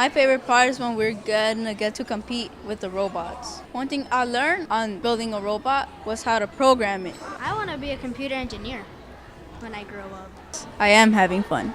My favorite part is when we're gonna get to compete with the robots. One thing I learned on building a robot was how to program it. I want to be a computer engineer when I grow up. I am having fun.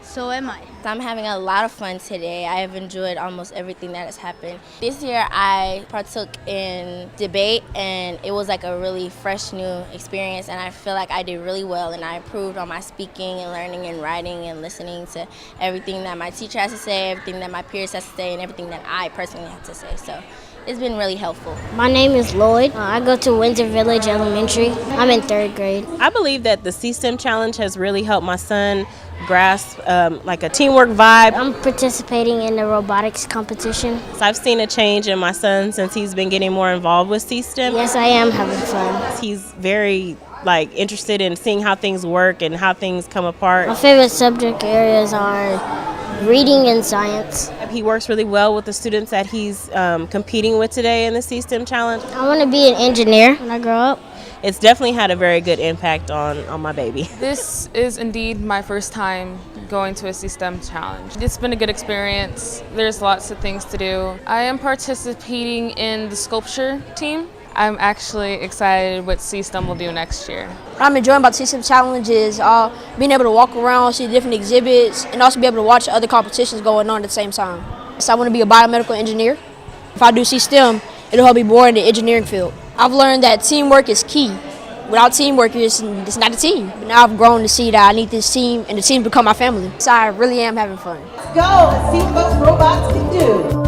So am I. I'm having a lot of fun today. I have enjoyed almost everything that has happened. This year I partook in debate and it was like a really fresh new experience, and I feel like I did really well and I improved on my speaking and learning and writing and listening to everything that my teacher has to say, everything that my peers has to say, and everything that I personally have to say. So it's been really helpful. My name is Lloyd. I go to Windsor Village Elementary. I'm in 3rd grade. I believe that the iSTEM challenge has really helped my son grasp like a teamwork vibe. I'm participating in the robotics competition. So I've seen a change in my son since he's been getting more involved with iSTEM. Yes, I am having fun. He's very interested in seeing how things work and how things come apart. My favorite subject areas are reading and science. He works really well with the students that he's competing with today in the iSTEM challenge. I want to be an engineer when I grow up. It's definitely had a very good impact on my baby. This is indeed my first time going to a iSTEM challenge. It's been a good experience. There's lots of things to do. I am participating in the sculpture team. I'm actually excited what iSTEM will do next year. What I'm enjoying about the iSTEM challenge is being able to walk around, see different exhibits, and also be able to watch other competitions going on at the same time. So I want to be a biomedical engineer. If I do iSTEM, it'll help me more in the engineering field. I've learned that teamwork is key. Without teamwork, it's not a team. But now I've grown to see that I need this team, and the team become my family. So I really am having fun. Let's go and see what those robots can do.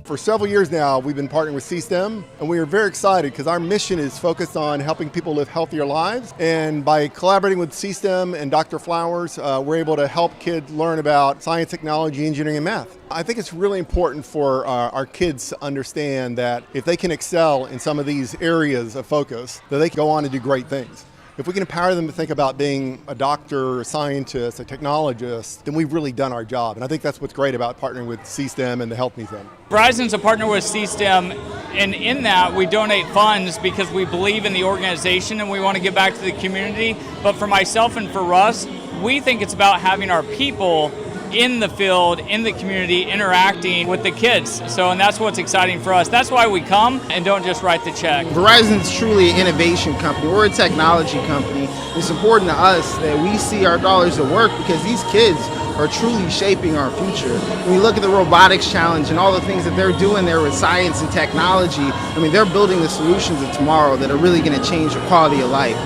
For several years now, we've been partnering with iSTEM, and we are very excited because our mission is focused on helping people live healthier lives. And by collaborating with iSTEM and Dr. Flowers, we're able to help kids learn about science, technology, engineering, and math. I think it's really important for our kids to understand that if they can excel in some of these areas of focus, that they can go on and do great things. If we can empower them to think about being a doctor, a scientist, a technologist, then we've really done our job. And I think that's what's great about partnering with iSTEM and the Health Museum. Verizon's a partner with iSTEM, and in that we donate funds because we believe in the organization and we want to give back to the community. But for myself and for Russ, we think it's about having our people in the field, in the community, interacting with the kids. And that's what's exciting for us. That's why we come and don't just write the check. Verizon is truly an innovation company. We're a technology company. It's important to us that we see our dollars at work because these kids are truly shaping our future. When we look at the robotics challenge and all the things that they're doing there with science and technology, I mean, they're building the solutions of tomorrow that are really going to change the quality of life.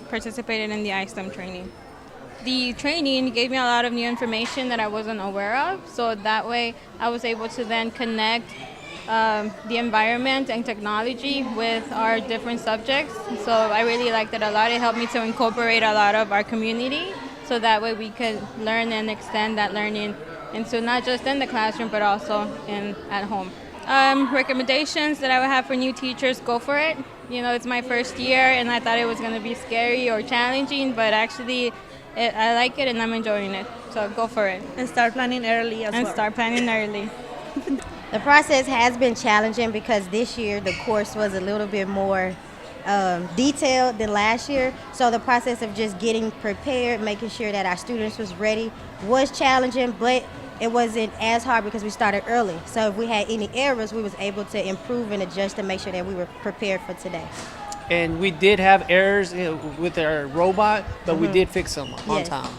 Participated in the iSTEM training. The training gave me a lot of new information that I wasn't aware of, so that way I was able to then connect the environment and technology with our different subjects. So I really liked it a lot. It helped me to incorporate a lot of our community, so that way we could learn and extend that learning into not just in the classroom but also at home. Recommendations that I would have for new teachers: go for it. You know, it's my first year and I thought it was going to be scary or challenging, but actually I like it and I'm enjoying it. So go for it. And start planning early as well. And start planning early. The process has been challenging because this year the course was a little bit more detailed than last year. So the process of just getting prepared, making sure that our students was ready was challenging, but it wasn't as hard because we started early. So if we had any errors, we was able to improve and adjust to make sure that we were prepared for today. And we did have errors with our robot, but we did fix them on time.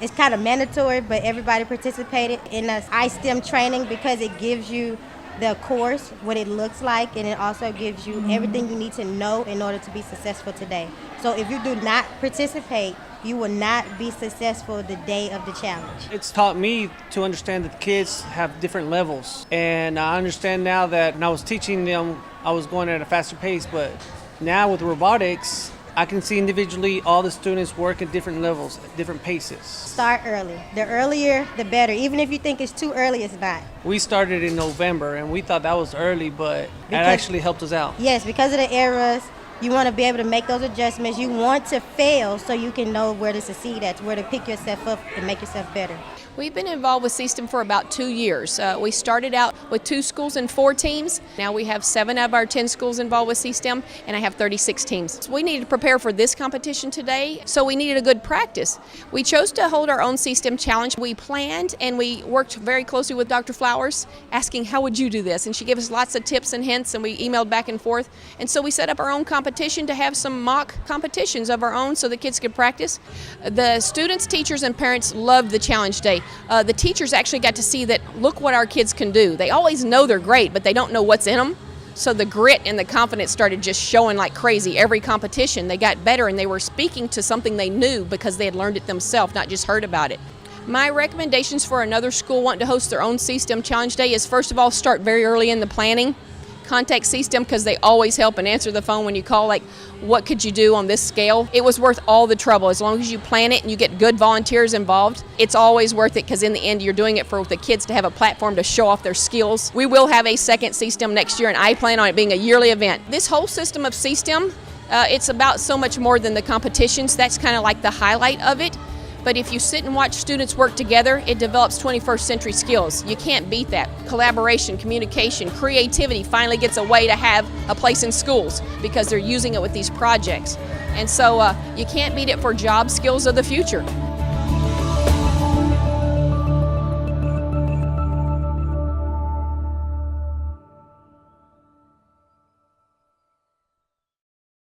It's kind of mandatory, but everybody participated in this iSTEM training because it gives you the course, what it looks like, and it also gives you everything you need to know in order to be successful today. So if you do not participate, you will not be successful the day of the challenge. It's taught me to understand that the kids have different levels. And I understand now that when I was teaching them, I was going at a faster pace, but now with robotics, I can see individually all the students work at different levels, at different paces. Start early. The earlier, the better. Even if you think it's too early, it's not. We started in November, and we thought that was early, but that actually helped us out. Yes, because of the errors, you want to be able to make those adjustments. You want to fail so you can know where to succeed at, where to pick yourself up and make yourself better. We've been involved with iSTEM for about 2 years. We started out with 2 schools and 4 teams. Now we have 7 out of our 10 schools involved with iSTEM, and I have 36 teams. So we needed to prepare for this competition today, so we needed a good practice. We chose to hold our own iSTEM challenge. We planned and we worked very closely with Dr. Flowers, asking how would you do this? And she gave us lots of tips and hints, and we emailed back and forth. And so we set up our own competition to have some mock competitions of our own so the kids could practice. The students, teachers, and parents loved the challenge day. The teachers actually got to see that, look what our kids can do. They always know they're great, but they don't know what's in them. So the grit and the confidence started just showing like crazy. Every competition, they got better, and they were speaking to something they knew because they had learned it themselves, not just heard about it. My recommendations for another school wanting to host their own iSTEM Challenge Day is, first of all, start very early in the planning. Contact iSTEM because they always help and answer the phone when you call, like, what could you do on this scale? It was worth all the trouble. As long as you plan it and you get good volunteers involved, it's always worth it, because in the end you're doing it for the kids to have a platform to show off their skills. We will have a second iSTEM next year, and I plan on it being a yearly event. This whole system of iSTEM, it's about so much more than the competitions. That's kind of like the highlight of it. But if you sit and watch students work together, it develops 21st century skills. You can't beat that. Collaboration, communication, creativity finally gets a way to have a place in schools because they're using it with these projects. And so you can't beat it for job skills of the future.